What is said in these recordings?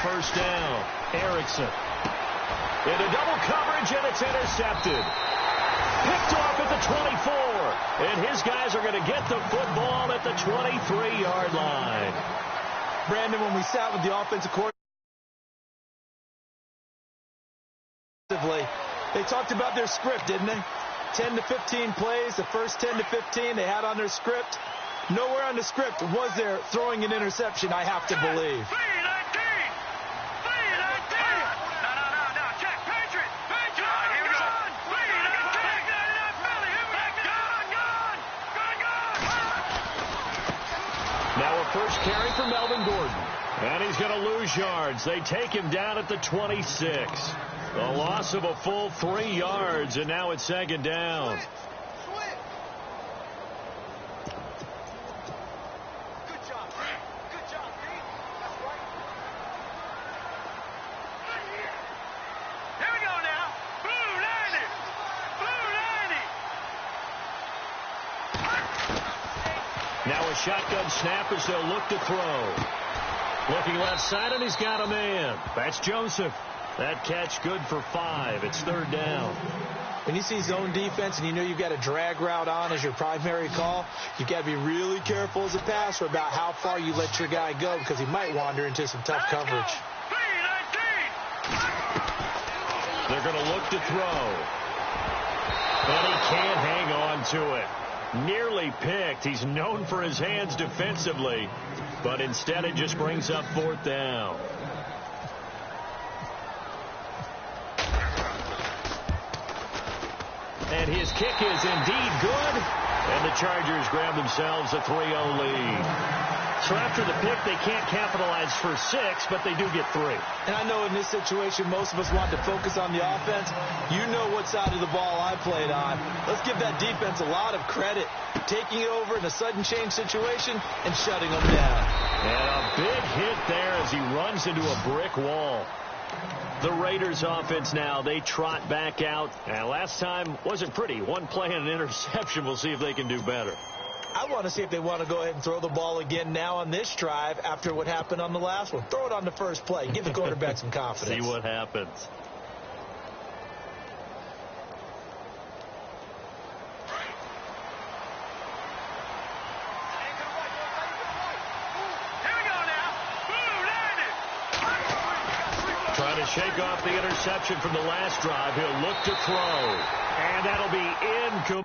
first down. Erickson into double coverage, and it's intercepted. Picked off at the 24. And his guys are going to get the football at the 23-yard line. Brandon, when we sat with the offensive coordinator, they talked about their script, didn't they? 10 to 15 plays, the first 10 to 15 they had on their script. Nowhere on the script was there throwing an interception, I have to believe. Now a first carry for Melvin Gordon. And he's going to lose yards. They take him down at the 26. A loss of a full 3 yards, and now it's second down. Now a shotgun snap as they'll look to throw. Looking left side, and he's got a man. That's Joseph. That catch good for 5. It's third down. When you see zone defense and you know you've got a drag route on as your primary call, you've got to be really careful as a passer about how far you let your guy go because he might wander into some tough coverage. They're going to look to throw. And he can't hang on to it. Nearly picked. He's known for his hands defensively, but instead it just brings up fourth down. And his kick is indeed good, and the Chargers grab themselves a 3-0 lead. So after the pick, they can't capitalize for 6, but they do get 3. And I know in this situation, most of us want to focus on the offense. You know what side of the ball I played on. Let's give that defense a lot of credit, taking it over in a sudden change situation and shutting them down. And a big hit there as he runs into a brick wall. The Raiders offense now, they trot back out. And last time wasn't pretty. One play and an interception. We'll see if they can do better. I want to see if they want to go ahead and throw the ball again now on this drive after what happened on the last one. Throw it on the first play. Give the quarterback some confidence. See what happens. Trying to shake off the interception from the last drive. He'll look to throw. And that'll be incomplete.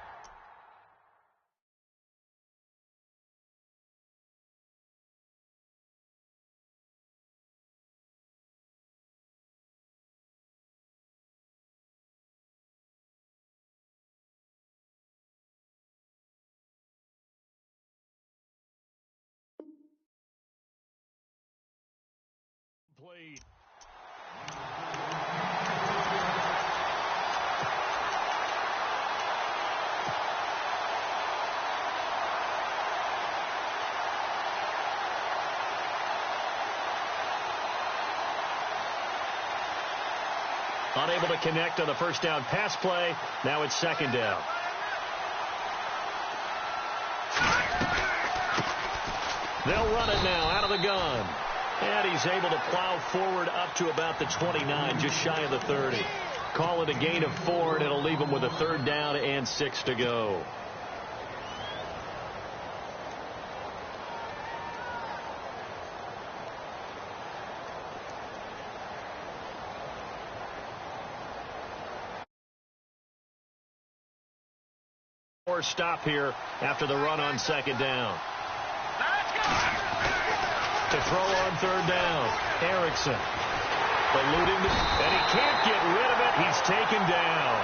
Unable to connect on the first down pass play. Now it's second down. They'll run it now out of the gun. And he's able to plow forward up to about the 29, just shy of the 30. Call it a gain of 4, and it'll leave him with a third down and 6 to go. Stop here after the run on second down. To throw on third down, Erickson. Eluding, and he can't get rid of it. He's taken down.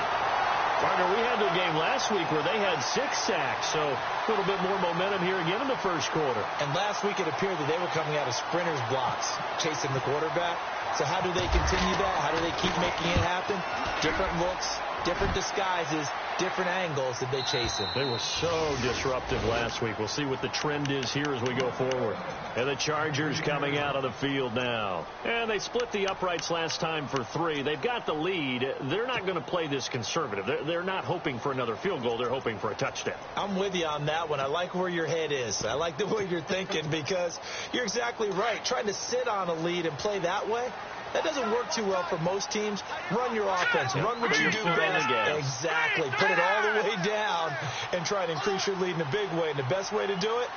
Partner, we had the game last week where they had 6 sacks, so a little bit more momentum here again in the first quarter. And last week it appeared that they were coming out of sprinters blocks, chasing the quarterback. So how do they continue that? How do they keep making it happen? Different looks, different disguises, different angles that they chase him. They were so disruptive last week. We'll see what the trend is here as we go forward. And the Chargers coming out of the field now. And they split the uprights last time for 3. They've got the lead. They're not going to play this conservative. They're not hoping for another field goal. They're hoping for a touchdown. I'm with you on that one. I like where your head is. I like the way you're thinking because you're exactly right. Trying to sit on a lead and play that way, that doesn't work too well for most teams. Run your offense. Run what you do best. Exactly. Put it all the way down and try to increase your lead in a big way. And the best way to do it,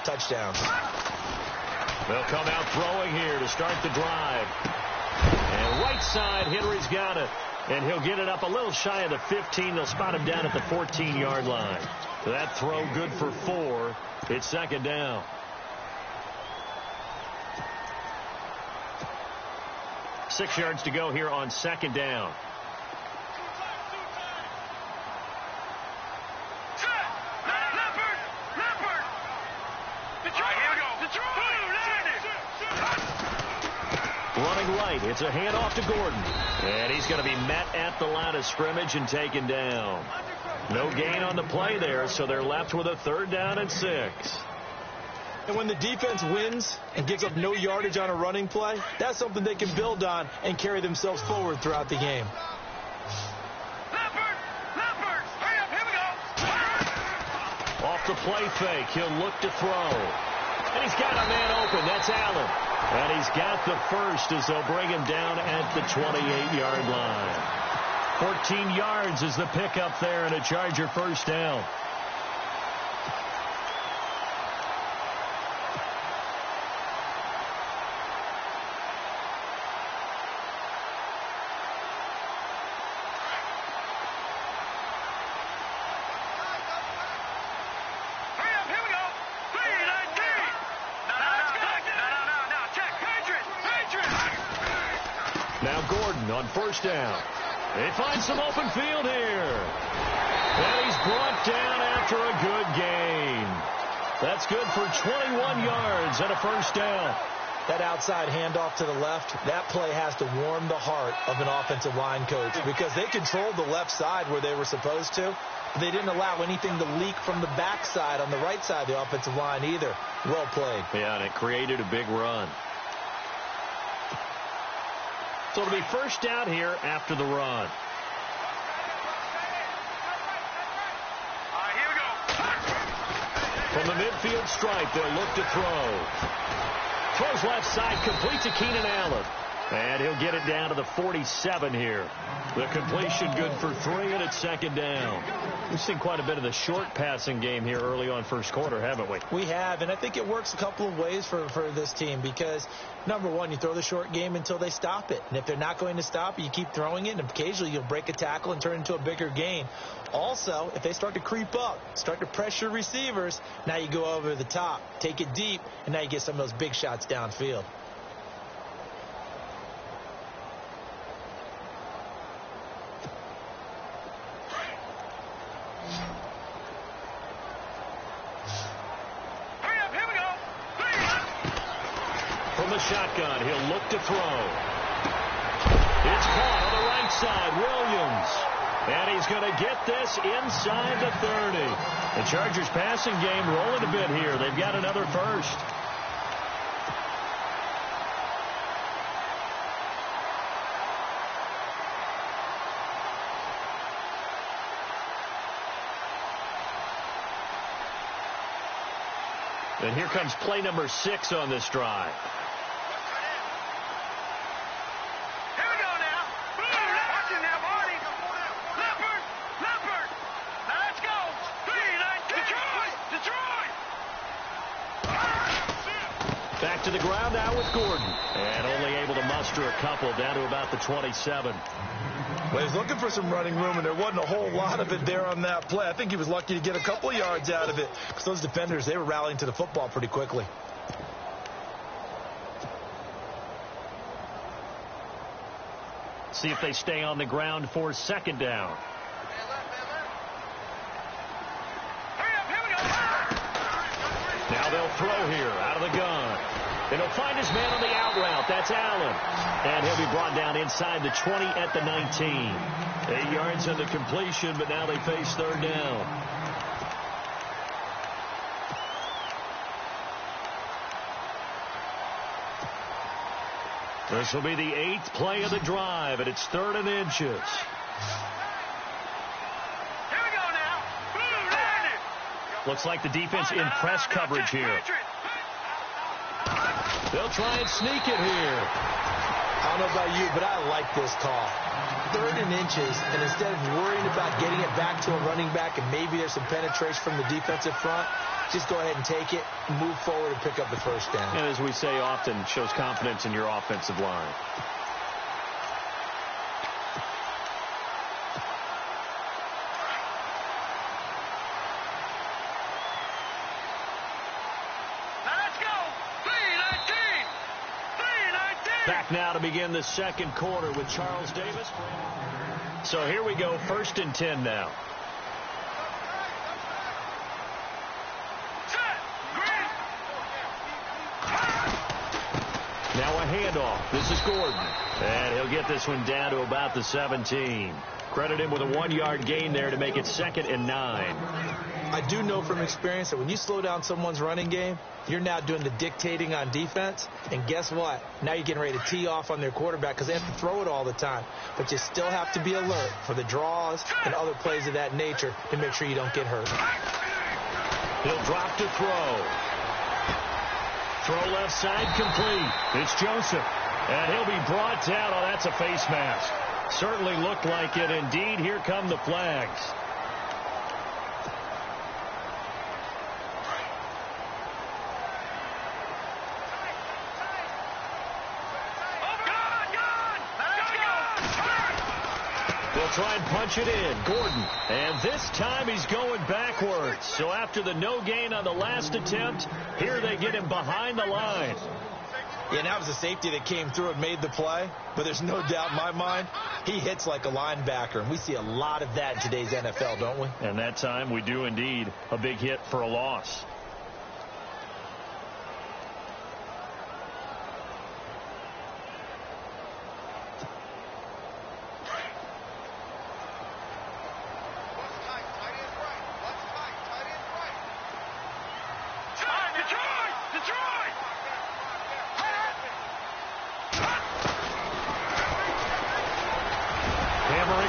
touchdown. They'll come out throwing here to start the drive. And right side, Henry's got it. And he'll get it up a little shy of the 15. They'll spot him down at the 14-yard line. That throw good for 4. It's second down. Six yards to go here on second down. Running right. It's a handoff to Gordon. And he's going to be met at the line of scrimmage and taken down. No gain on the play there, so they're left with a 3rd down and 6. And when the defense wins and gives up no yardage on a running play, that's something they can build on and carry themselves forward throughout the game. Off the play fake, he'll look to throw. And he's got a man open. That's Allen. And he's got the first as they'll bring him down at the 28-yard line. 14 yards is the pickup there and a Charger first down. Now Gordon on first down. They find some open field here. And he's brought down after a good gain. That's good for 21 yards and a first down. That outside handoff to the left, that play has to warm the heart of an offensive line coach because they controlled the left side where they were supposed to. But they didn't allow anything to leak from the backside on the right side of the offensive line either. Well played. Yeah, and it created a big run. So it'll be first down here after the run. Here we go. From the midfield stripe, they'll look to throw. Throws left side, complete to Keenan Allen. And he'll get it down to the 47 here. The completion good for 3, and it's second down. We've seen quite a bit of the short passing game here early on first quarter, haven't we? We have, and I think it works a couple of ways for this team because, number one, you throw the short game until they stop it. And if they're not going to stop it, you keep throwing it, and occasionally you'll break a tackle and turn it into a bigger gain. Also, if they start to creep up, start to pressure receivers, now you go over the top, take it deep, and now you get some of those big shots downfield. Shotgun. He'll look to throw. It's caught on the right side. Williams. And he's going to get this inside the 30. The Chargers passing game rolling a bit here. They've got another first. And here comes play number 6 on this drive. Back to the ground now with Gordon. And only able to muster a couple down to about the 27. Well, he's looking for some running room, and there wasn't a whole lot of it there on that play. I think he was lucky to get a couple of yards out of it because those defenders, they were rallying to the football pretty quickly. See if they stay on the ground for second down. Now they'll throw here out of the gun. And he'll find his man on the out route. That's Allen. And he'll be brought down inside the 20 at the 19. 8 yards on the completion, but now they face third down. This will be the 8th play of the drive, and it's 3rd and inches. Here we go now. Looks like the defense in press coverage here. They'll try and sneak it here. I don't know about you, but I like this call. 3rd and inches, and instead of worrying about getting it back to a running back and maybe there's some penetration from the defensive front, just go ahead and take it, move forward, and pick up the first down. And as we say often, shows confidence in your offensive line. Back now to begin the second quarter with Charles Davis. So here we go, 1st and 10 now. Now a handoff. This is Gordon. And he'll get this one down to about the 17. Credit him with a 1-yard gain there to make it 2nd and 9. I do know from experience that when you slow down someone's running game, you're now doing the dictating on defense. And guess what? Now you're getting ready to tee off on their quarterback because they have to throw it all the time. But you still have to be alert for the draws and other plays of that nature to make sure you don't get hurt. He'll drop to throw. Throw left side complete. It's Joseph. And he'll be brought down. Oh, that's a face mask. Certainly looked like it. Indeed, here come the flags. They'll try and punch it in. Gordon. And this time he's going backwards. So after the no gain on the last attempt, here they get him behind the line. Yeah, and that was a safety that came through and made the play. But there's no doubt in my mind, he hits like a linebacker. And we see a lot of that in today's NFL, don't we? And that time we do indeed. A big hit for a loss.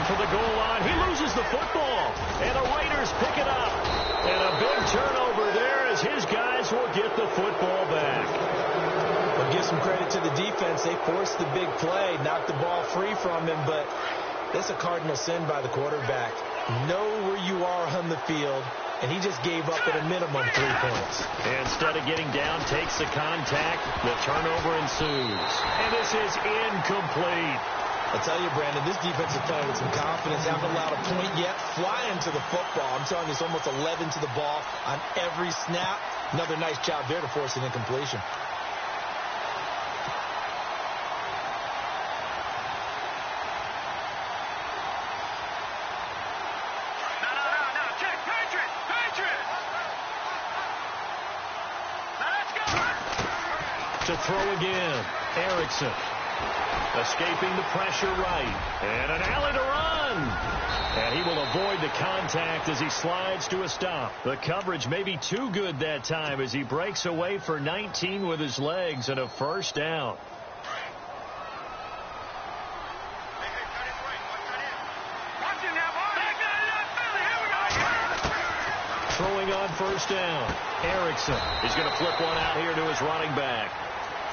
For the goal line. He loses the football. And the Raiders pick it up. And a big turnover there as his guys will get the football back. Well, give some credit to the defense. They forced the big play, knocked the ball free from him, but that's a cardinal sin by the quarterback. Know where you are on the field, and he just gave up at a minimum 3 points. And instead of getting down, takes the contact. The turnover ensues. And this is incomplete. I'll tell you, Brandon, this defense is playing with some confidence. Haven't allowed a point yet. Flying to the football. I'm telling you, it's almost 11 to the ball on every snap. Another nice job there to force an incompletion. To throw again. Erickson. Escaping the pressure right. And an alley to run. And he will avoid the contact as he slides to a stop. The coverage may be too good that time as he breaks away for 19 with his legs and a first down. Throwing on first down. Erickson. He's going to flip one out here to his running back.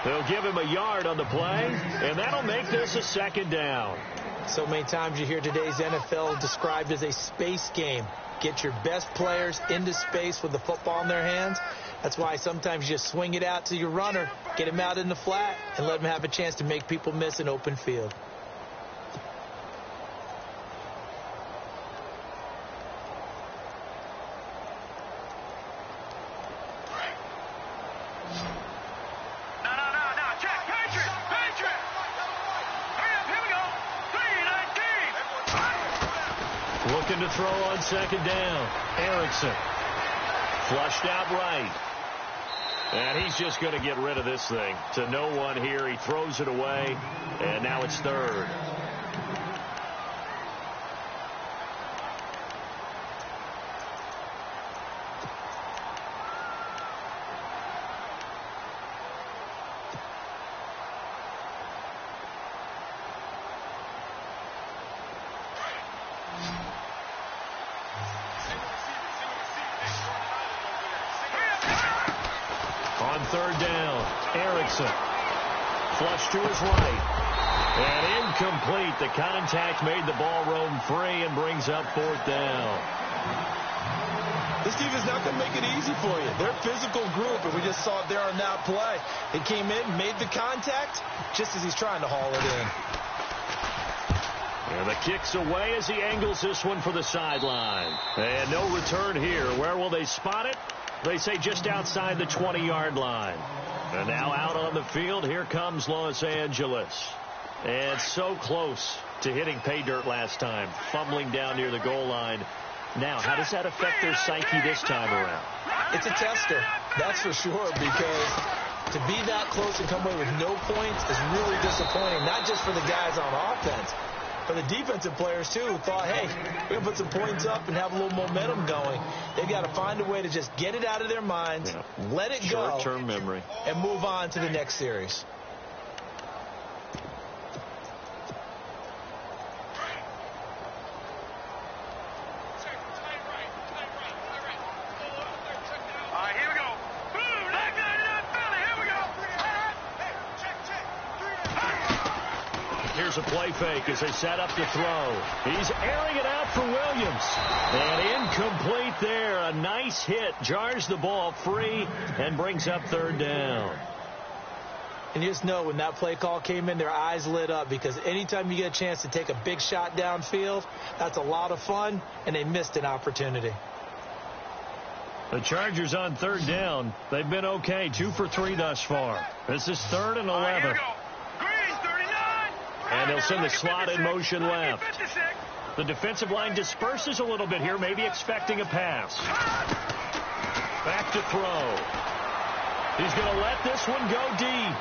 They'll give him a yard on the play, and that'll make this a second down. So many times you hear today's NFL described as a space game. Get your best players into space with the football in their hands. That's why sometimes you just swing it out to your runner, get him out in the flat, and let him have a chance to make people miss an open field. Looking to throw on second down. Erickson. Flushed out right. And he's just going to get rid of this thing. To no one here. He throws it away. And now it's third. On third down, Erickson. Flush to his right. And incomplete. The contact made the ball roam free and brings up fourth down. This team is not going to make it easy for you. They're a physical group, and we just saw it there on that play. It came in, made the contact, just as he's trying to haul it in. And the kick's away as he angles this one for the sideline. And no return here. Where will they spot it? They say just outside the 20-yard line. And now out on the field, here comes Los Angeles. And so close to hitting pay dirt last time, fumbling down near the goal line. Now, how does that affect their psyche this time around? It's a tester, that's for sure, because to be that close and come away with no points is really disappointing, not just for the guys on offense, but the defensive players, too, who thought, hey, we're going to put some points up and have a little momentum going. They've got to find a way to just get it out of their minds, let it go, short-term memory, and move on to the next series. Here's a play fake as they set up the throw. He's airing it out for Williams. And incomplete there. A nice hit. Jars the ball free and brings up third down. And you just know when that play call came in, their eyes lit up, because anytime you get a chance to take a big shot downfield, that's a lot of fun, and they missed an opportunity. The Chargers on third down. They've been okay. 2 for 3 thus far. This is 3rd and 11. And they'll send the slot in motion left. The defensive line disperses a little bit here, maybe expecting a pass. Back to throw. He's going to let this one go deep.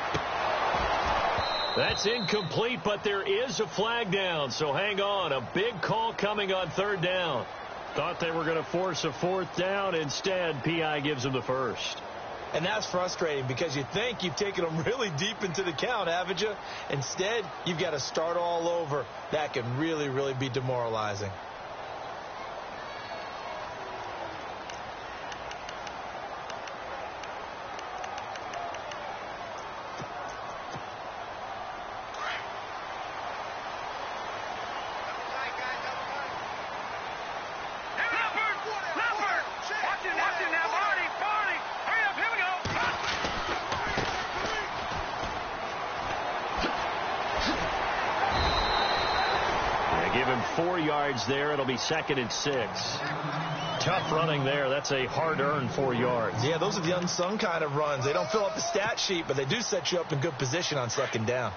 That's incomplete, but there is a flag down, so hang on. A big call coming on third down. Thought they were going to force a 4th down. Instead, P.I. gives them the first. And that's frustrating, because you think you've taken them really deep into the count, haven't you? Instead, you've got to start all over. That can really, really be demoralizing. Give him 4 yards there. It'll be 2nd and 6. Tough running there. That's a hard-earned 4 yards. Yeah, those are the unsung kind of runs. They don't fill up the stat sheet, but they do set you up in good position on 2nd down.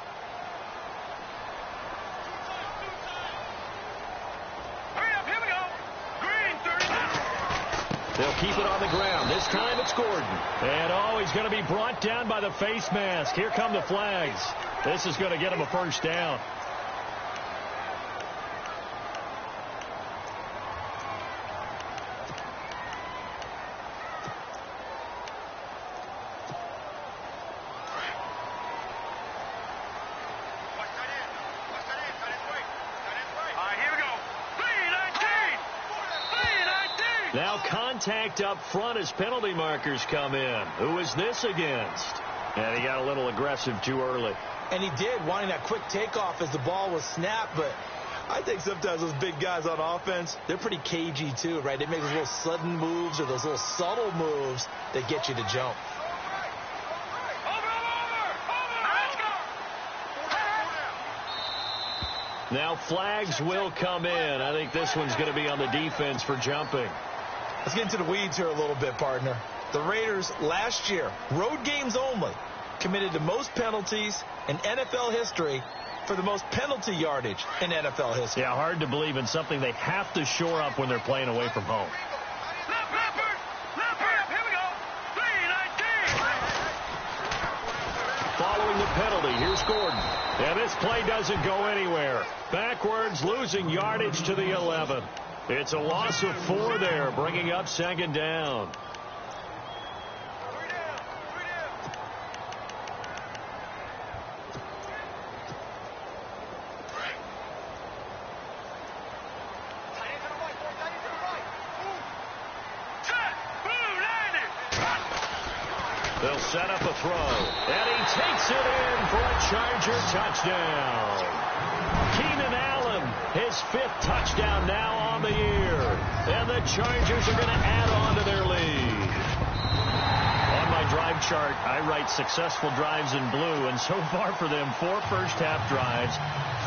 They'll keep it on the ground. This time it's Gordon. And, he's going to be brought down by the face mask. Here come the flags. This is going to get him a 1st down. Now contact up front as penalty markers come in. Who is this against? And he got a little aggressive too early. And he did, wanting that quick takeoff as the ball was snapped. But I think sometimes those big guys on offense, they're pretty cagey too, right? They make those little sudden moves or those little subtle moves that get you to jump. Now flags will come in. I think this one's going to be on the defense for jumping. Let's get into the weeds here a little bit, partner. The Raiders last year, road games only, committed the most penalties in NFL history for the most penalty yardage in NFL history. Yeah, hard to believe in something they have to shore up when they're playing away from home. penalty. Here's Gordon. And this play doesn't go anywhere. Backwards, losing yardage to the 11. It's a loss of 4 there, bringing up second down. They'll set up a throw, and he takes it in for a Charger touchdown. Keenan Allen, his 5th touchdown now on the year, and the Chargers are going to add on to their lead. On my drive chart, I write successful drives in blue, and so far for them, 4 first-half drives,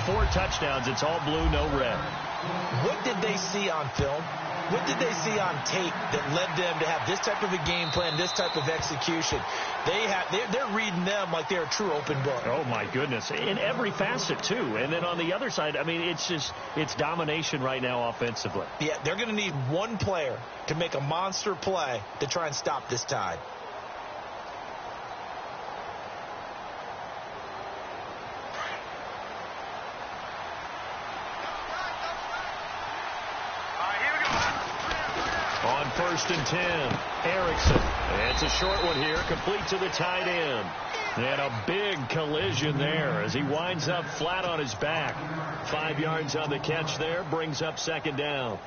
4 touchdowns. It's all blue, no red. What did they see on film? What did they see on tape that led them to have this type of a game plan, this type of execution? They're reading them like they're a true open book. Oh, my goodness. In every facet, too. And then on the other side, I mean, it's domination right now offensively. Yeah, they're going to need one player to make a monster play to try and stop this tide. On 1st and 10, Erickson. It's a short one here, complete to the tight end. And a big collision there as he winds up flat on his back. 5 yards on the catch there, brings up second down.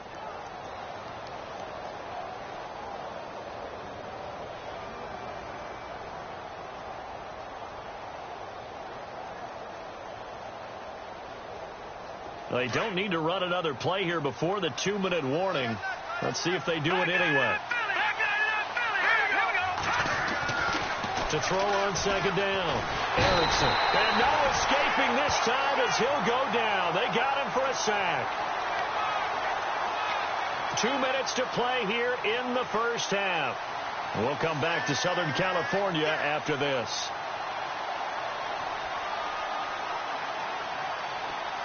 They don't need to run another play here before the 2-minute warning. Let's see if they do it anyway. To throw on second down, Erickson. And no escaping this time as he'll go down. They got him for a sack. 2 minutes to play here in the first half. We'll come back to Southern California after this.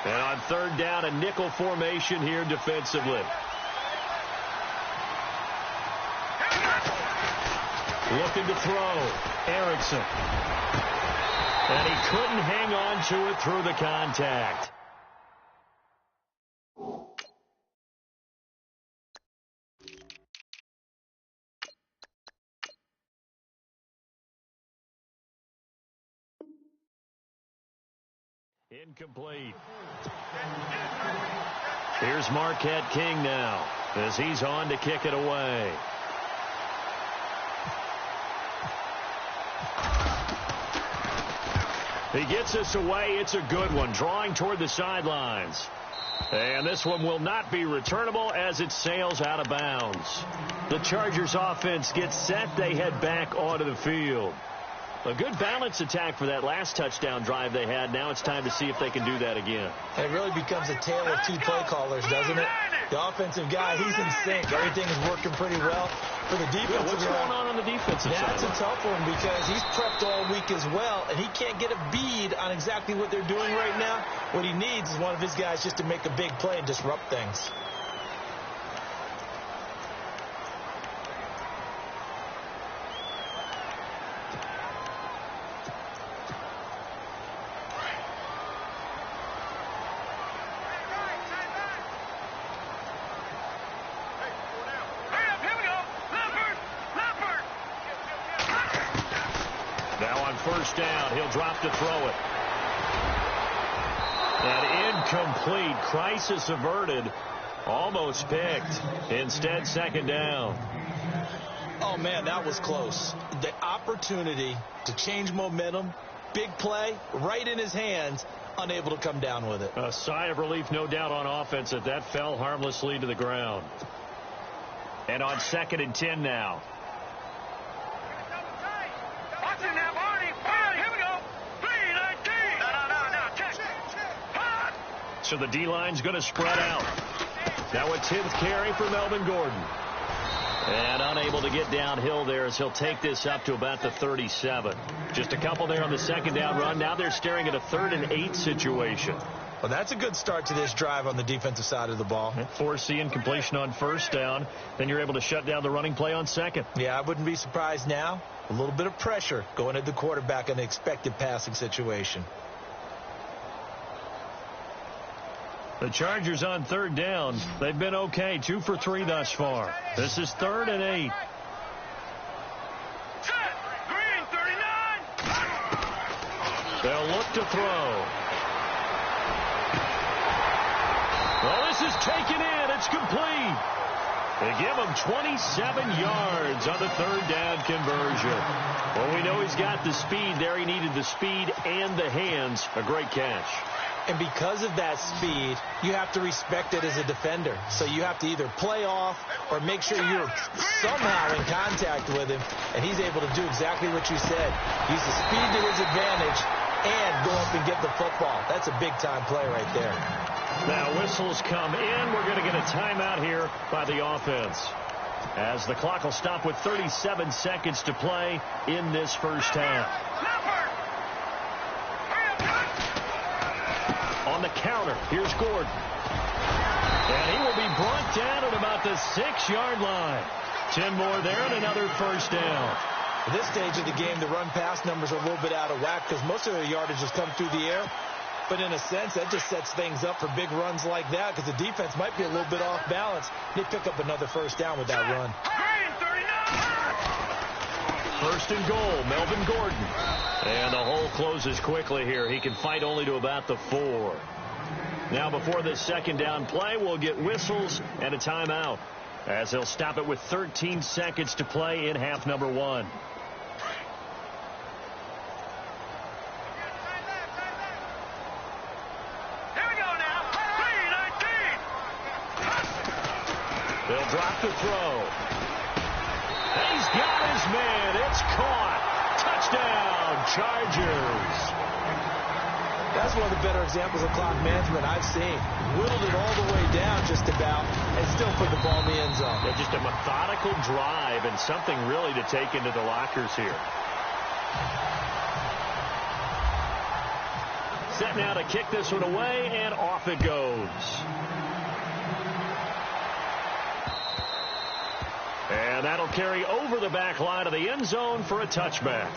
And on 3rd down, a nickel formation here defensively. Looking to throw. Erickson. And he couldn't hang on to it through the contact. Incomplete. Here's Marquette King now as he's on to kick it away. He gets us away. It's a good one, drawing toward the sidelines. And this one will not be returnable as it sails out of bounds. The Chargers offense gets set. They head back onto the field. A good balance attack for that last touchdown drive they had. Now it's time to see if they can do that again. It really becomes a tale of 2 play callers, doesn't it? The offensive guy, he's in sync. Everything is working pretty well. For the defensive what's going on the defensive side? That's a tough one because he's prepped all week as well, and he can't get a bead on exactly what they're doing right now. What he needs is one of his guys just to make a big play and disrupt things. First down, he'll drop to throw it. And incomplete. Crisis averted. Almost picked. Instead, second down. Oh, man, that was close. The opportunity to change momentum, big play, right in his hands, unable to come down with it. A sigh of relief, no doubt, on offense that fell harmlessly to the ground. And on 2nd and 10 now. So the D-line's going to spread out. Now a 10th carry for Melvin Gordon. And unable to get downhill there as he'll take this up to about the 37. Just a couple there on the second down run. Now they're staring at a 3rd and 8 situation. Well, that's a good start to this drive on the defensive side of the ball. Forcing completion on first down. Then you're able to shut down the running play on second. Yeah, I wouldn't be surprised now. A little bit of pressure going at the quarterback in an expected passing situation. The Chargers on third down. They've been okay. 2 for 3 thus far. This is 3rd and 8. Green 39. They'll look to throw. Well, this is taken in. It's complete. They give him 27 yards on the third down conversion. Well, we know he's got the speed there. He needed the speed and the hands. A great catch. And because of that speed, you have to respect it as a defender. So you have to either play off or make sure you're somehow in contact with him. And he's able to do exactly what you said. Use the speed to his advantage and go up and get the football. That's a big-time play right there. Now whistles come in. We're going to get a timeout here by the offense, as the clock will stop with 37 seconds to play in this first half. On the counter, here's Gordon. And he will be brought down at about the 6-yard line. 10 more there and another first down. At this stage of the game, the run-pass numbers are a little bit out of whack because most of their yardage has come through the air. But in a sense, that just sets things up for big runs like that because the defense might be a little bit off balance. They pick up another first down with that run. First and goal, Melvin Gordon. And the hole closes quickly here. He can fight only to about the 4. Now before this second down play, we'll get whistles and a timeout, as they'll stop it with 13 seconds to play in half number 1. They'll drop the throw. He's got his man. It's caught. Touchdown, Chargers. That's one of the better examples of clock management I've seen. Whittled it all the way down just about and still put the ball in the end zone. Yeah, just a methodical drive and something really to take into the lockers here. Set now to kick this one away, and off it goes. And that'll carry over the back line of the end zone for a touchback.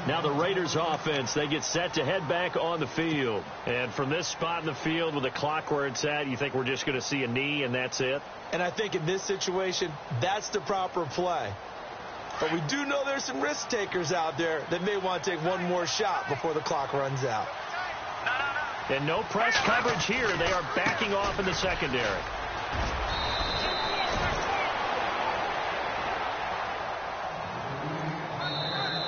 Now the Raiders offense, they get set to head back on the field. And from this spot in the field with the clock where it's at, you think we're just going to see a knee and that's it? And I think in this situation, that's the proper play. But we do know there's some risk takers out there that may want to take one more shot before the clock runs out. And no press coverage here. They are backing off in the secondary.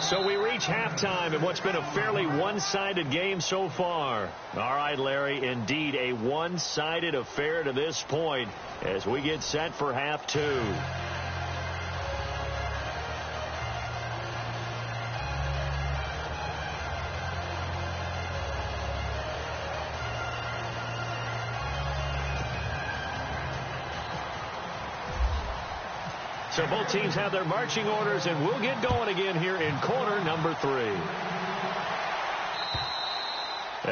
So we reach halftime in what's been a fairly one-sided game so far. All right, Larry, indeed a one-sided affair to this point as we get set for half 2. So both teams have their marching orders, and we'll get going again here in quarter number 3.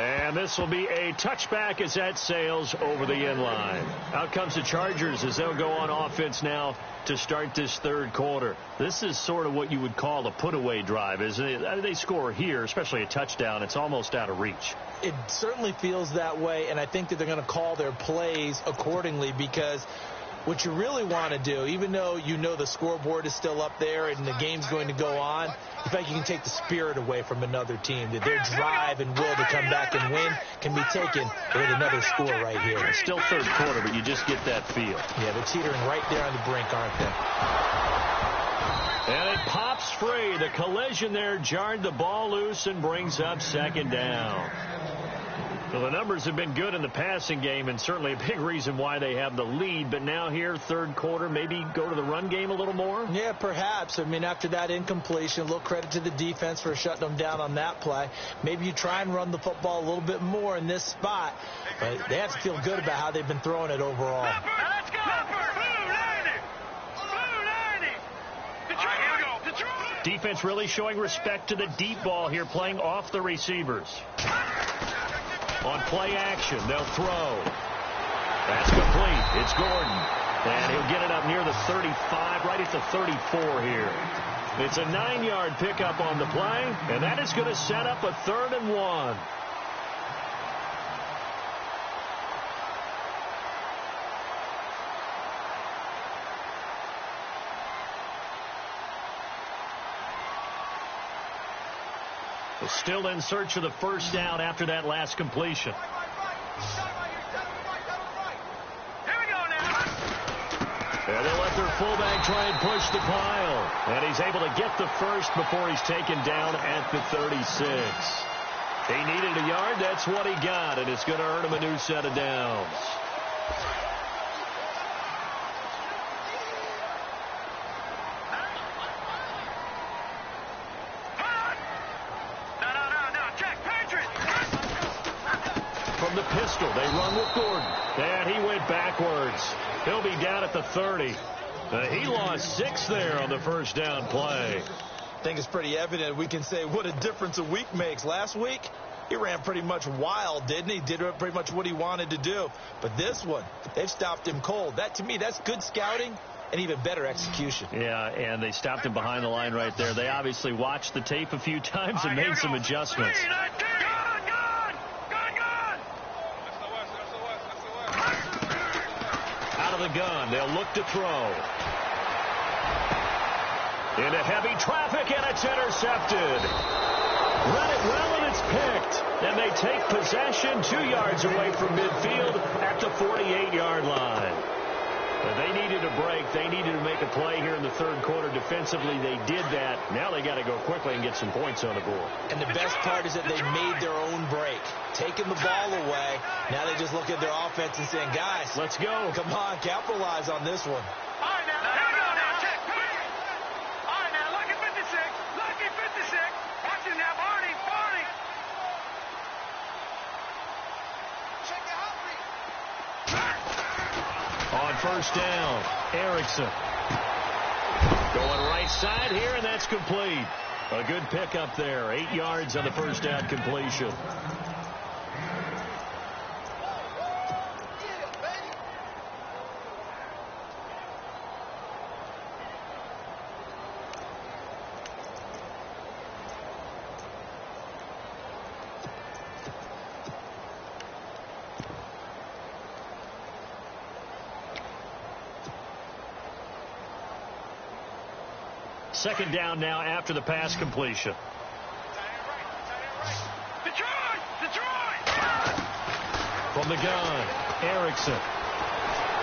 And this will be a touchback as that sails over the end line. Out comes the Chargers as they'll go on offense now to start this third quarter. This is sort of what you would call a put-away drive, isn't it? They score here, especially a touchdown. It's almost out of reach. It certainly feels that way, and I think that they're going to call their plays accordingly because what you really want to do, even though you know the scoreboard is still up there and the game's going to go on, in fact, you can take the spirit away from another team. That their drive and will to come back and win can be taken with another score right here. It's still third quarter, but you just get that feel. Yeah, they're teetering right there on the brink, aren't they? And it pops free. The collision there jarred the ball loose and brings up second down. Well, the numbers have been good in the passing game and certainly a big reason why they have the lead. But now here, third quarter, maybe go to the run game a little more? Yeah, perhaps. I mean, after that incompletion, a little credit to the defense for shutting them down on that play. Maybe you try and run the football a little bit more in this spot. But they have to feel good about how they've been throwing it overall. Let's go. Defense really showing respect to the deep ball here, playing off the receivers. On play action, they'll throw. That's complete. It's Gordon. And he'll get it up near the 35, right at the 34 here. It's a 9-yard pickup on the play, and that is going to set up a 3rd and 1. Still in search of the first down after that last completion. And they'll let their fullback try and push the pile. And he's able to get the first before he's taken down at the 36. He needed a yard. That's what he got. And it's going to earn him a new set of downs. From the pistol, they run with Gordon. And he went backwards. He'll be down at the 30. He lost 6 there on the first down play. I think it's pretty evident. We can say what a difference a week makes. Last week, he ran pretty much wild, didn't he? Did pretty much what he wanted to do. But this one, they've stopped him cold. That, to me, that's good scouting and even better execution. Yeah, and they stopped him behind the line right there. They obviously watched the tape a few times and made some adjustments. Out of the gun, they'll look to throw. Into heavy traffic, and it's intercepted. Read it well, and it's picked. And they take possession 2 yards away from midfield at the 48-yard line. They needed a break. They needed to make a play here in the third quarter. Defensively, they did that. Now they got to go quickly and get some points on the board. And the best part is that they made their own break. Taking the ball away. Now they just look at their offense and saying, guys, let's go. Come on, capitalize on this one. All right, now, here we go now. Check. All right, now, lucky 56. Lucky 56. Watch him now, Barney. Check the heartbeat. On first down, Erickson. Going right side here, and that's complete. A good pickup there. 8 yards on the first down completion. Second down now after the pass completion. From the gun, Erickson.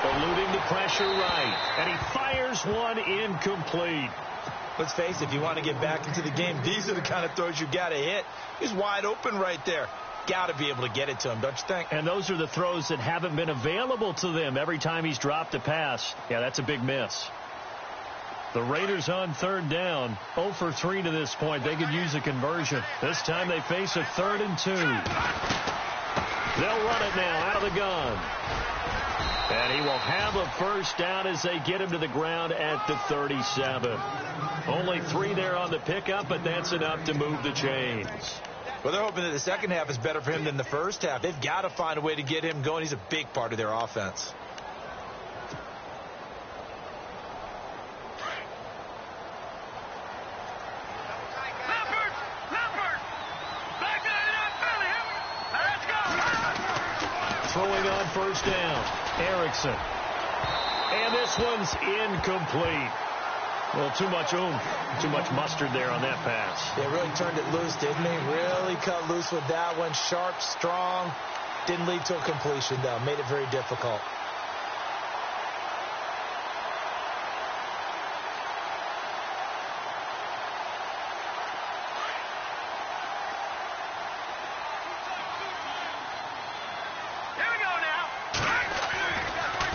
Eluding the pressure right. And he fires one incomplete. Let's face it, if you want to get back into the game, these are the kind of throws you got to hit. He's wide open right there. Got to be able to get it to him, don't you think? And those are the throws that haven't been available to them every time he's dropped a pass. Yeah, that's a big miss. The Raiders on third down, 0 for 3 to this point. They could use a conversion. This time they face a 3rd and 2. They'll run it now out of the gun. And he will have a first down as they get him to the ground at the 37. Only 3 there on the pickup, but that's enough to move the chains. Well, they're hoping that the second half is better for him than the first half. They've got to find a way to get him going. He's a big part of their offense. Throwing on first down, Erickson. And this one's incomplete. Well, too much oomph, too much mustard there on that pass. They really turned it loose, didn't they? Really cut loose with that one. Sharp, strong. Didn't lead to a completion, though. Made it very difficult.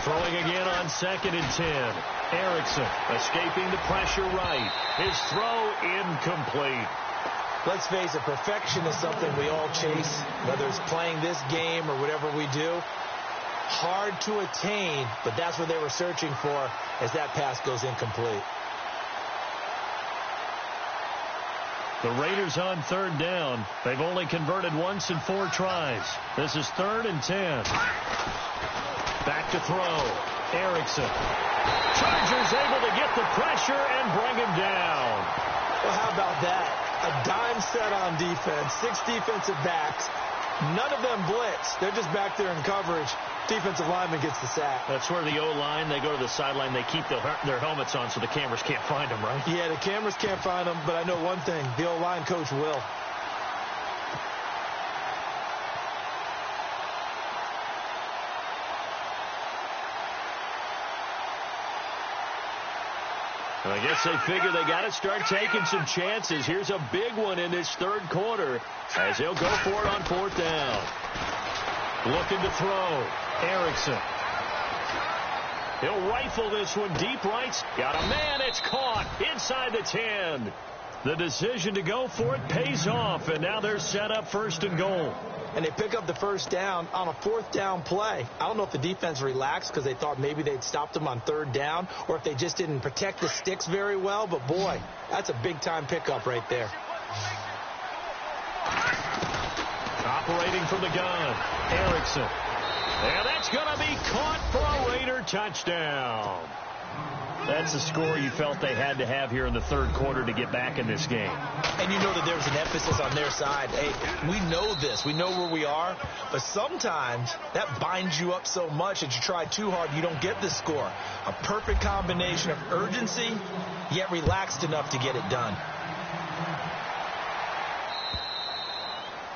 Throwing again on 2nd and 10. Erickson escaping the pressure right. His throw incomplete. Let's face it, perfection is something we all chase, whether it's playing this game or whatever we do. Hard to attain, but that's what they were searching for as that pass goes incomplete. The Raiders on third down. They've only converted once in 4 tries. This is 3rd and 10. Back to throw. Erickson. Chargers able to get the pressure and bring him down. Well, how about that? A dime set on defense. 6 defensive backs. None of them blitz. They're just back there in coverage. Defensive lineman gets the sack. That's where the O-line, they go to the sideline, they keep their helmets on so the cameras can't find them, right? Yeah, the cameras can't find them, but I know one thing. The O-line coach will. I guess they figure they got to start taking some chances. Here's a big one in this 3rd quarter as they'll go for it on 4th down. Looking to throw. Erickson. He'll rifle this one deep right. Got a man. It's caught inside the 10. The decision to go for it pays off, and now they're set up 1st and goal. And they pick up the 1st down on a 4th down play. I don't know if the defense relaxed because they thought maybe they'd stopped them on 3rd down or if they just didn't protect the sticks very well. But, boy, that's a big-time pickup right there. Operating from the gun, Erickson. And that's going to be caught for a Raider touchdown. That's the score you felt they had to have here in the 3rd quarter to get back in this game. And you know that there was an emphasis on their side. Hey, we know this. We know where we are. But sometimes that binds you up so much that you try too hard, you don't get the score. A perfect combination of urgency, yet relaxed enough to get it done.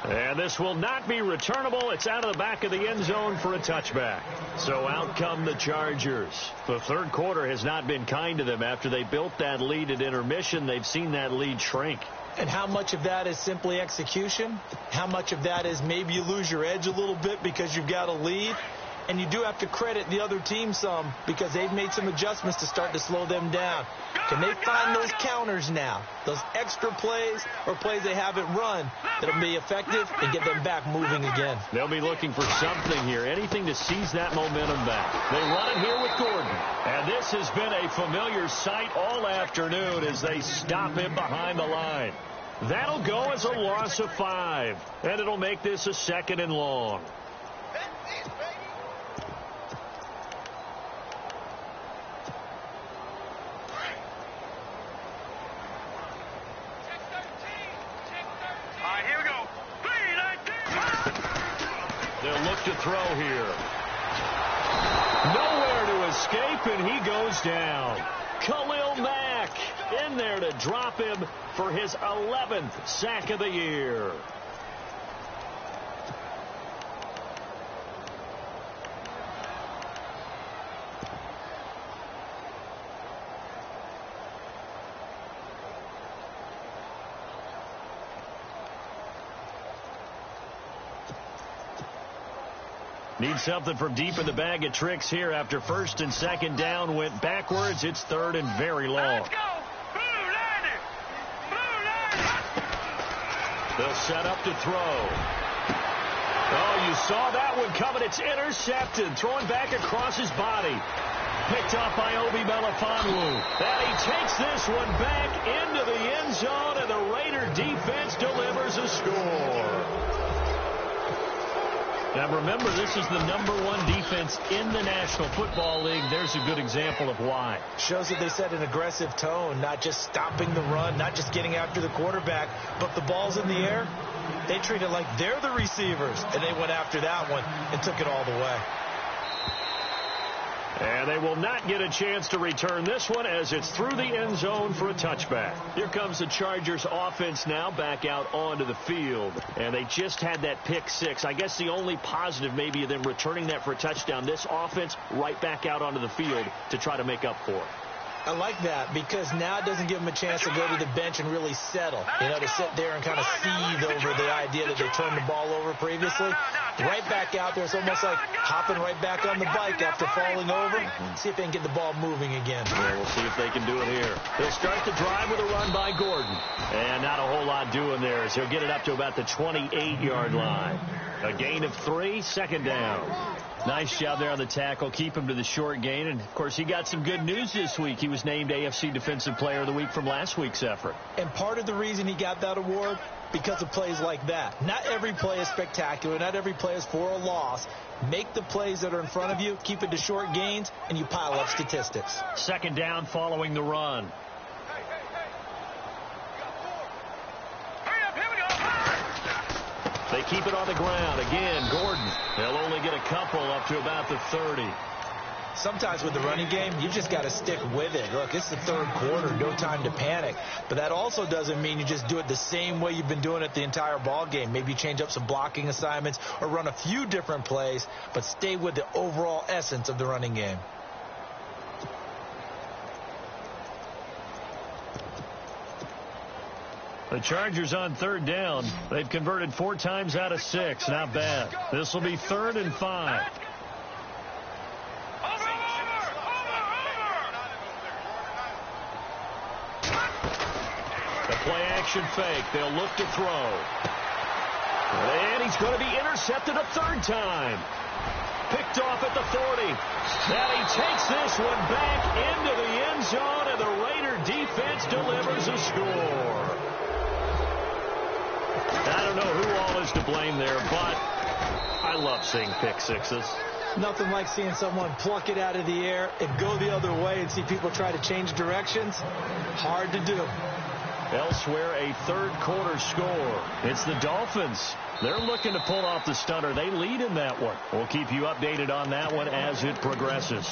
And this will not be returnable. It's out of the back of the end zone for a touchback. So out come the Chargers. The 3rd quarter has not been kind to them. After they built that lead at intermission, they've seen that lead shrink. And how much of that is simply execution? How much of that is maybe you lose your edge a little bit because you've got a lead? And you do have to credit the other team some because they've made some adjustments to start to slow them down. Can they find those counters now, those extra plays or plays they haven't run that'll be effective and get them back moving again? They'll be looking for something here, anything to seize that momentum back. They run it here with Gordon. And this has been a familiar sight all afternoon as they stop him behind the line. That'll go as a loss of 5, and it'll make this a 2nd and long. They'll look to throw here. Nowhere to escape, and he goes down. Khalil Mack in there to drop him for his 11th sack of the year. Need something from deep in the bag of tricks here after 1st and 2nd down went backwards. It's 3rd and very long. Let's go. They'll set up to throw. Oh, you saw that one coming. It's intercepted. Throwing back across his body. Picked off by Obi Melifonwu. And he takes this one back into the end zone, and the Raider defense delivers a score. Now, remember, this is the #1 defense in the National Football League. There's a good example of why. Shows that they set an aggressive tone, not just stopping the run, not just getting after the quarterback, but the ball's in the air. They treat it like they're the receivers, and they went after that one and took it all the way. And they will not get a chance to return this one as it's through the end zone for a touchback. Here comes the Chargers offense now back out onto the field. And they just had that pick 6. I guess the only positive maybe of them returning that for a touchdown. This offense right back out onto the field to try to make up for it. I like that because now it doesn't give them a chance to go to the bench and really settle. You know, to sit there and kind of seethe over the idea that they turned the ball over previously. Right back out there. It's almost like hopping right back on the bike after falling over. See if they can get the ball moving again. Yeah, we'll see if they can do it here. They'll start the drive with a run by Gordon. And not a whole lot doing there as he'll get it up to about the 28-yard line. A gain of 3, 2nd down. Nice job there on the tackle. Keep him to the short gain. And, of course, he got some good news this week. He he was named AFC Defensive Player of the Week from last week's effort. And part of the reason he got that award, because of plays like that. Not every play is spectacular. Not every play is for a loss. Make the plays that are in front of you, keep it to short gains, and you pile up statistics. Second down following the run. They keep it on the ground. Again, Gordon. They'll only get a couple up to about the 30. Sometimes with the running game, you just got to stick with it. Look, it's the third quarter, no time to panic. But that also doesn't mean you just do it the same way you've been doing it the entire ball game. Maybe change up some blocking assignments or run a few different plays, but stay with the overall essence of the running game. The Chargers on third down. They've converted 4 times out of 6. Not bad. This will be 3rd and 5. The play action fake. They'll look to throw. And he's going to be intercepted a 3rd time. Picked off at the 40. And he takes this one back into the end zone, and the Raider defense delivers a score. I don't know who all is to blame there, but I love seeing pick sixes. Nothing like seeing someone pluck it out of the air and go the other way and see people try to change directions. Hard to do. Elsewhere, a third quarter score. It's the Dolphins. They're looking to pull off the stunner. They lead in that one. We'll keep you updated on that one as it progresses.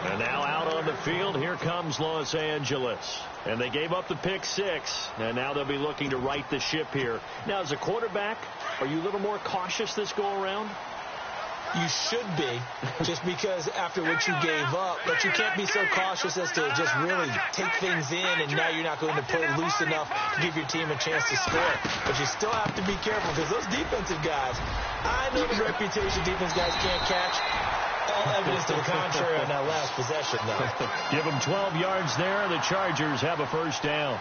And now out on the field, here comes Los Angeles. And they gave up the pick 6, and now they'll be looking to right the ship here. Now, as a quarterback, are you a little more cautious this go-around? You should be, just because after what you gave up, but you can't be so cautious as to just really take things in, and now you're not going to play loose enough to give your team a chance to score. But you still have to be careful, because those defensive guys, I know the reputation defense guys can't catch. All evidence to the contrary on that last possession, though. Give them 12 yards there. The Chargers have a first down.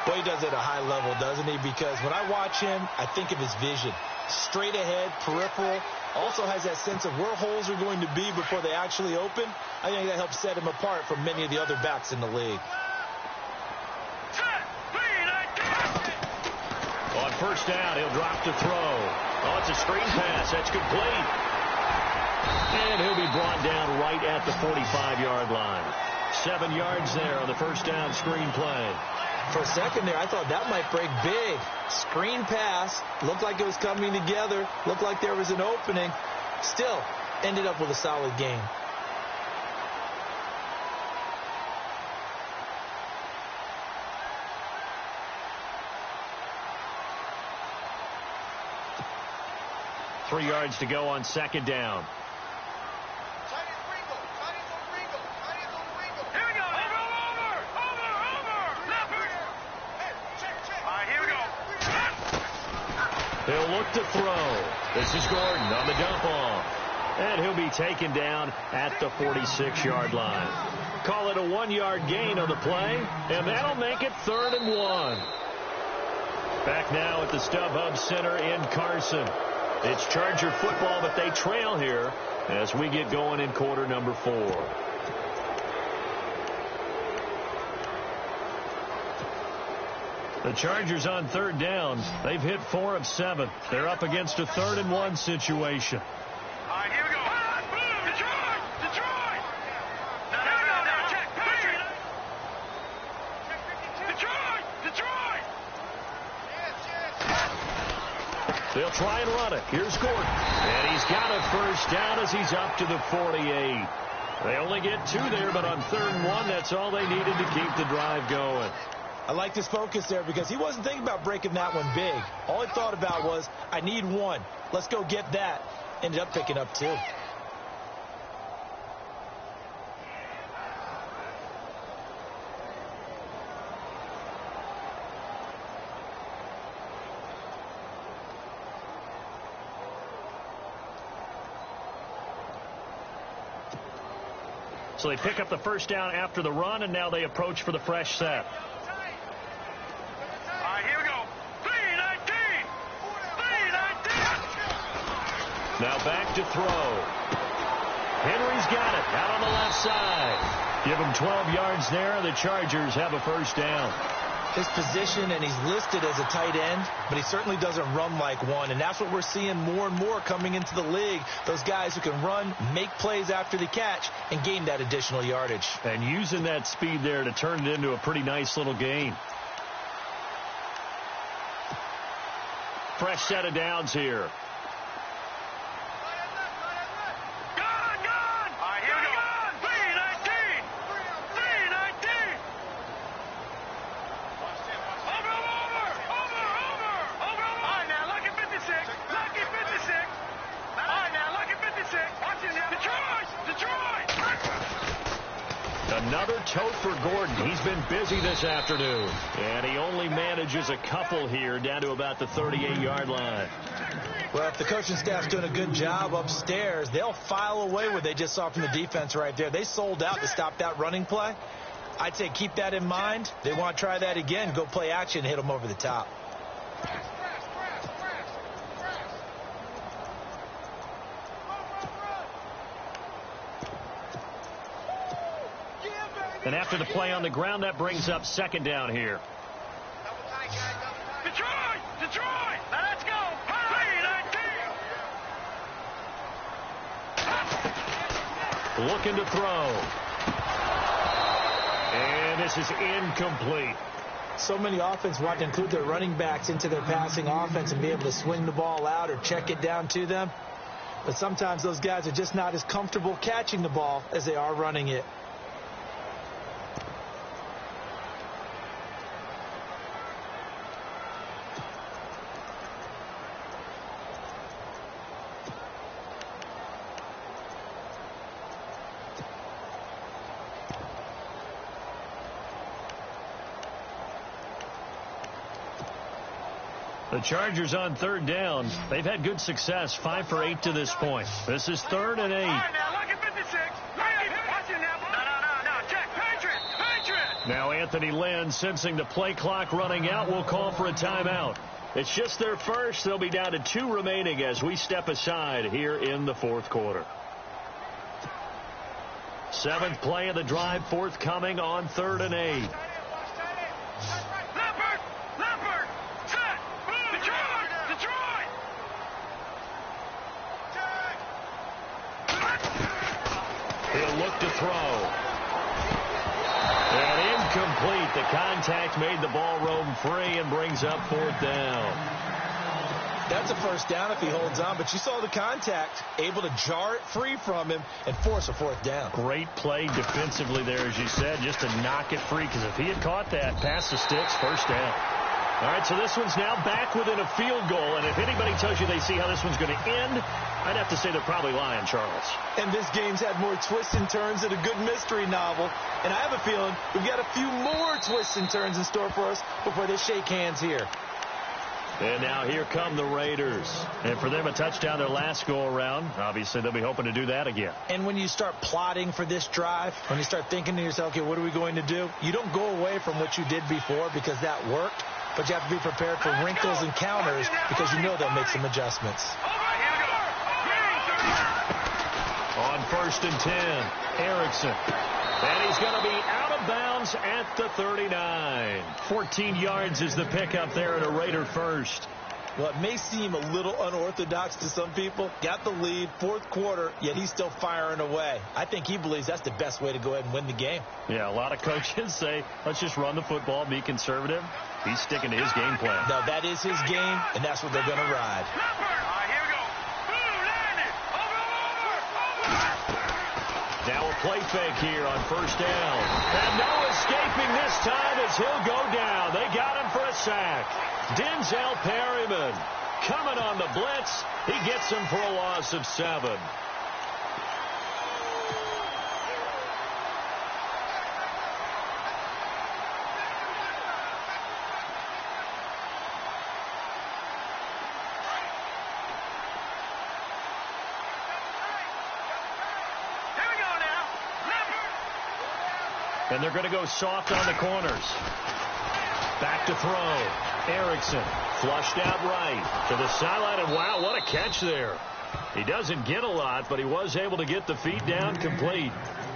Boy, he does it at a high level, doesn't he? Because when I watch him, I think of his vision. Straight ahead, peripheral. Also has that sense of where holes are going to be before they actually open. I think that helps set him apart from many of the other backs in the league. On first down, he'll drop to throw. Oh, it's a screen pass. That's complete. And he'll be brought down right at the 45-yard line. 7 yards there on the first down screen play. For a second there, I thought that might break big. Screen pass. Looked like it was coming together. Looked like there was an opening. Still, ended up with a solid game. Three yards to go on second down. He'll look to throw. This is Gordon on the dump off. And he'll be taken down at the 46-yard line. Call it a 1-yard gain on the play, and that'll make it 3rd and 1. Back now at the StubHub Center in Carson. It's Charger football, but they trail here as we get going in quarter number 4. The Chargers on third down. They've hit 4 of 7. They're up against a 3rd and 1 situation. All right, here we go. Detroit! No, check. Detroit! They'll try and run it. Here's Gordon. And he's got a first down as he's up to the 48. They only get 2 there, but on 3rd and 1, that's all they needed to keep the drive going. I like his focus there because he wasn't thinking about breaking that one big. All he thought about was, I need 1. Let's go get that. Ended up picking up 2. So they pick up the first down after the run, and now they approach for the fresh set. Now back to throw. Henry's got it out on the left side. Give him 12 yards there. The Chargers have a first down. His position, and he's listed as a tight end, but he certainly doesn't run like one, and that's what we're seeing more and more coming into the league. Those guys who can run, make plays after the catch, and gain that additional yardage. And using that speed there to turn it into a pretty nice little gain. Fresh set of downs here. Another tote for Gordon. He's been busy this afternoon. And he only manages a couple here down to about the 38-yard line. Well, if the coaching staff's doing a good job upstairs, they'll file away what they just saw from the defense right there. They sold out to stop that running play. I'd say keep that in mind. They want to try that again. Go play action, hit them over the top. And after the play on the ground, that brings up second down here. Detroit! Detroit! Now let's go! Looking to throw. And this is incomplete. So many offense want to include their running backs into their passing offense and be able to swing the ball out or check it down to them. But sometimes those guys are just not as comfortable catching the ball as they are running it. The Chargers on third down. They've had good success, 5 for 8 to this point. This is 3rd and 8. All right, now look at 56. Watch it now. No. Check. Patriot. Now Anthony Lynn, sensing the play clock running out, will call for a timeout. It's just their first. They'll be down to 2 remaining as we step aside here in the fourth quarter. 7th play of the drive forthcoming on 3rd and 8. He'll look to throw. And incomplete. The contact made the ball roam free and brings up 4th down. That's a first down if he holds on, but you saw the contact, able to jar it free from him and force a 4th down. Great play defensively there, as you said, just to knock it free, because if he had caught that, past the sticks, first down. All right, so this one's now back within a field goal, and if anybody tells you they see how this one's going to end, I'd have to say they're probably lying, Charles. And this game's had more twists and turns than a good mystery novel, and I have a feeling we've got a few more twists and turns in store for us before they shake hands here. And now here come the Raiders. And for them, a touchdown their last go-around. Obviously, they'll be hoping to do that again. And when you start plotting for this drive, when you start thinking to yourself, okay, what are we going to do? You don't go away from what you did before because that worked, but you have to be prepared for wrinkles and counters because you know they'll make some adjustments. On 1st and 10, Erickson. And he's going to be out of bounds at the 39. 14 yards is the pickup there at a Raider first. Well, it may seem a little unorthodox to some people. Got the lead, 4th quarter, yet he's still firing away. I think he believes that's the best way to go ahead and win the game. Yeah, a lot of coaches say, let's just run the football, be conservative. He's sticking to his game plan. No, that is his game, and that's what they're going to ride. Now a play fake here on 1st down. And no escaping this time as he'll go down. They got him for a sack. Denzel Perryman coming on the blitz. He gets him for a loss of 7. And they're going to go soft on the corners. Back to throw. Erickson flushed out right to the sideline. And wow, what a catch there. He doesn't get a lot, but he was able to get the feet down complete.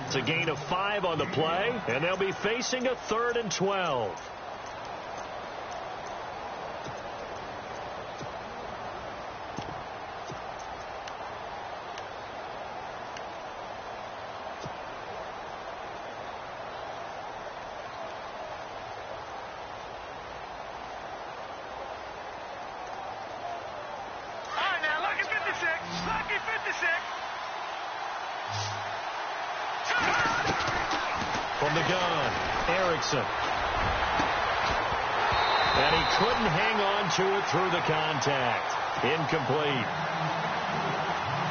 It's a gain of 5 on the play, and they'll be facing a 3rd and 12. From the gun, Erickson. And he couldn't hang on to it through the contact. Incomplete.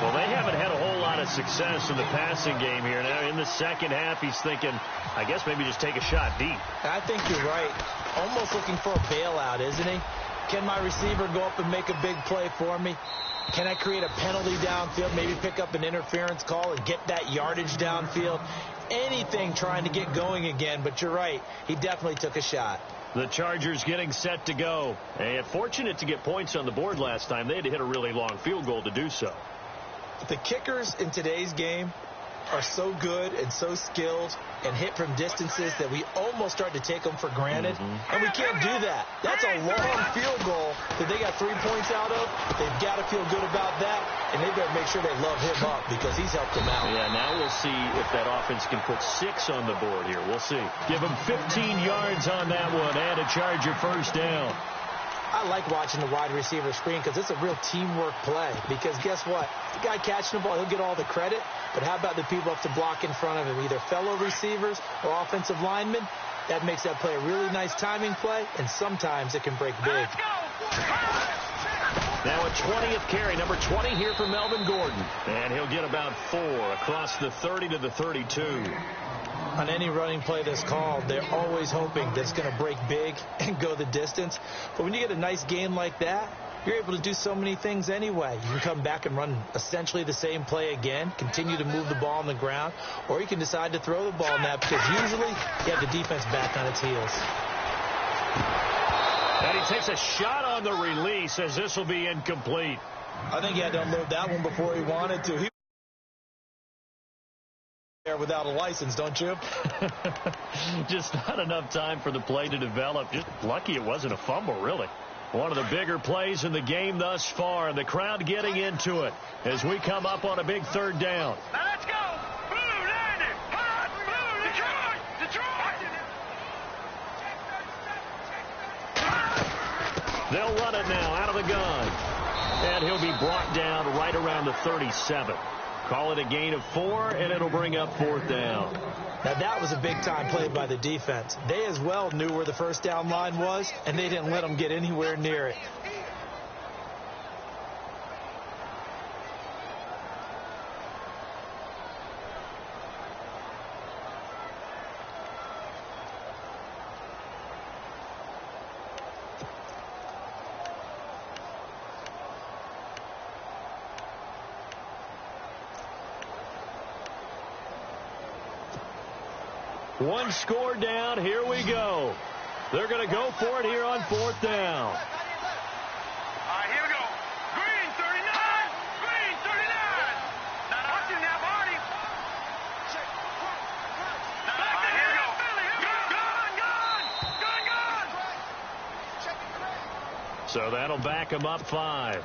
Well, they haven't had a whole lot of success in the passing game here. Now, in the second half, he's thinking, I guess maybe just take a shot deep. I think you're right. Almost looking for a bailout, isn't he? Can my receiver go up and make a big play for me? Can I create a penalty downfield, maybe pick up an interference call and get that yardage downfield? Anything trying to get going again, but you're right. He definitely took a shot. The Chargers getting set to go. And fortunate to get points on the board last time. They had to hit a really long field goal to do so. The kickers in today's game are so good and so skilled and hit from distances that we almost start to take them for granted. And we can't do that. That's a long field goal that they got 3 points out of. They've got to feel good about that, and they better make sure they love him up because he's helped them out. Yeah, now we'll see if that offense can put 6 on the board here. We'll see. Give him 15 yards on that one and a Charger first down. I like watching the wide receiver screen because it's a real teamwork play. Because guess what? The guy catching the ball, he'll get all the credit. But how about the people up to block in front of him, either fellow receivers or offensive linemen? That makes that play a really nice timing play, and sometimes it can break big. Now a 20th carry, number 20 here for Melvin Gordon. And he'll get about 4 across the 30 to the 32. On any running play that's called, they're always hoping that it's going to break big and go the distance. But when you get a nice game like that, you're able to do so many things anyway. You can come back and run essentially the same play again, continue to move the ball on the ground, or you can decide to throw the ball in that because usually you have the defense back on its heels. And he takes a shot on the release as this will be incomplete. I think he had to unload that one before he wanted to. He without a license, don't you? Just not enough time for the play to develop. Just lucky it wasn't a fumble, really. One of the bigger plays in the game thus far. The crowd getting into it as we come up on a big 3rd down. Now let's go. Blue, Landon. Hot, blue, Detroit. They'll run it now out of the gun. And he'll be brought down right around the 37. Call it a gain of 4, and it'll bring up 4th down. Now, that was a big-time play by the defense. They as well knew where the first down line was, and they didn't let them get anywhere near it. One score down. Here we go. They're going to go for it here on 4th down. All right, here we go. Green, 39. Green, 39. Now, watch him now, Marty. All right, here we go. Gun. So that'll back them up 5.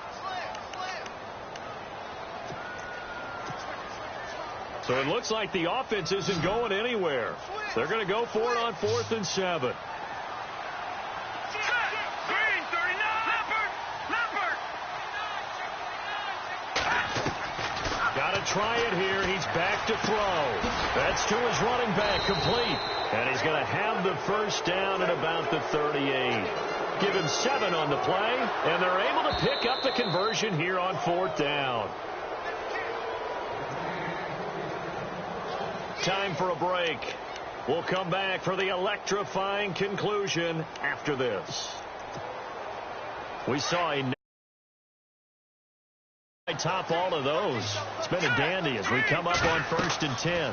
So it looks like the offense isn't going anywhere. They're going to go for it on 4th and 7. Green, 39. Leopard. Got to try it here. He's back to throw. That's to his running back, complete. And he's going to have the first down at about the 38. Give him 7 on the play, and they're able to pick up the conversion here on 4th down. Time for a break. We'll come back for the electrifying conclusion after this. We saw a top all of those. It's been a dandy as we come up on 1st and 10.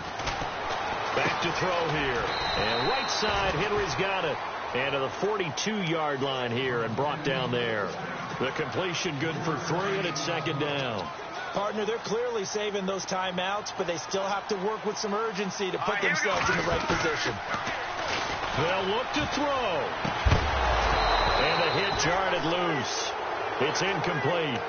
Back to throw here. And right side, Henry's got it. And to the 42-yard line here and brought down there. The completion good for 3, and it's 2nd down. Partner, they're clearly saving those timeouts, but they still have to work with some urgency to put themselves in the right position. They'll look to throw. And the hit jarred it loose. It's incomplete.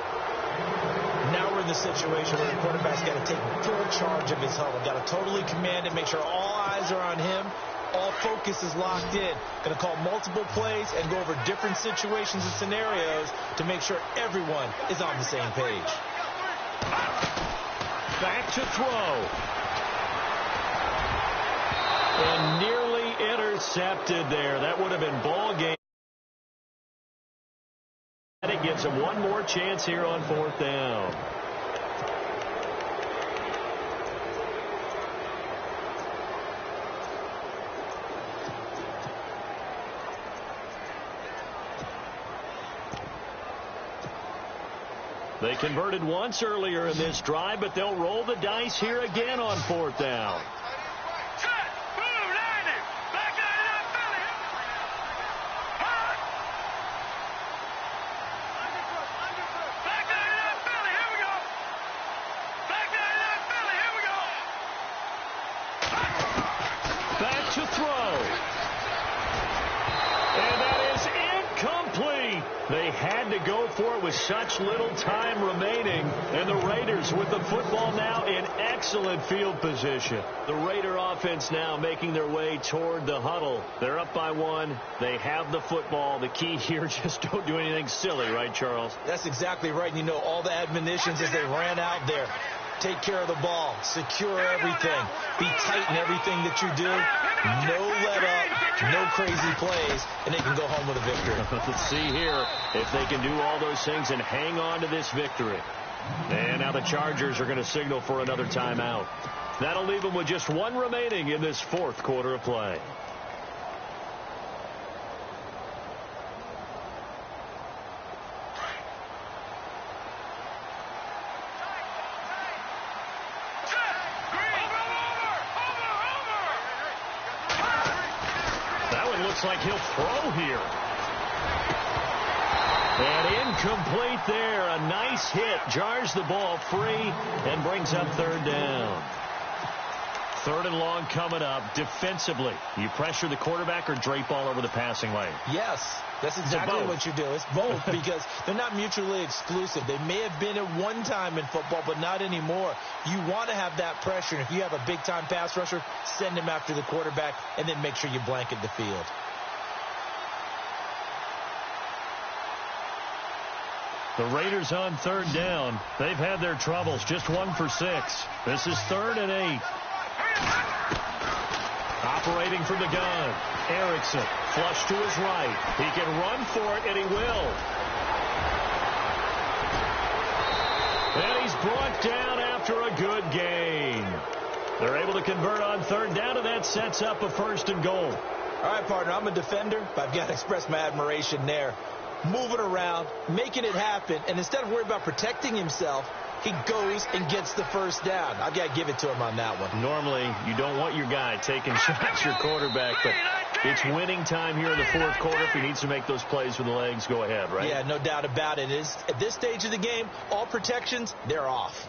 Now we're in the situation where the quarterback's got to take full charge of his huddle. Got to totally command it, make sure all eyes are on him. All focus is locked in. Going to call multiple plays and go over different situations and scenarios to make sure everyone is on the same page. Back to throw. And nearly intercepted there. That would have been ball game. And it gives him one more chance here on 4th down. They converted once earlier in this drive, but they'll roll the dice here again on 4th down. Back to throw. And that is incomplete. They had to go for it with such little time remaining. And the Raiders with the football now in excellent field position. The Raider offense now making their way toward the huddle. They're up by 1. They have the football. The key here, just don't do anything silly, right, Charles? That's exactly right. You know, all the admonitions as they ran out there. Take care of the ball. Secure everything. Be tight in everything that you do. No let up. No crazy plays. And they can go home with a victory. Let's see here if they can do all those things and hang on to this victory. And now the Chargers are going to signal for another timeout. That'll leave them with just 1 remaining in this 4th quarter of play. Looks like he'll throw here. And incomplete there. A nice hit. Jars the ball free and brings up 3rd down. 3rd and long coming up. Defensively, you pressure the quarterback or drape all over the passing lane? Yes, that's exactly what you do. It's both because they're not mutually exclusive. They may have been at one time in football, but not anymore. You want to have that pressure. And if you have a big-time pass rusher, send him after the quarterback and then make sure you blanket the field. The Raiders on 3rd down. They've had their troubles. Just 1 for 6. This is 3rd and 8. Operating from the gun. Erickson, flush to his right. He can run for it, and he will. And he's brought down after a good gain. They're able to convert on 3rd down, and that sets up a 1st and goal. All right, partner, I'm a defender, but I've got to express my admiration there. Moving around, making it happen, and instead of worrying about protecting himself, he goes and gets the 1st down. I've got to give it to him on that one. Normally, you don't want your guy taking shots, your quarterback, but it's winning time here in the 4th quarter. If he needs to make those plays with the legs, go ahead, right? Yeah, no doubt about it. At this stage of the game, all protections, they're off.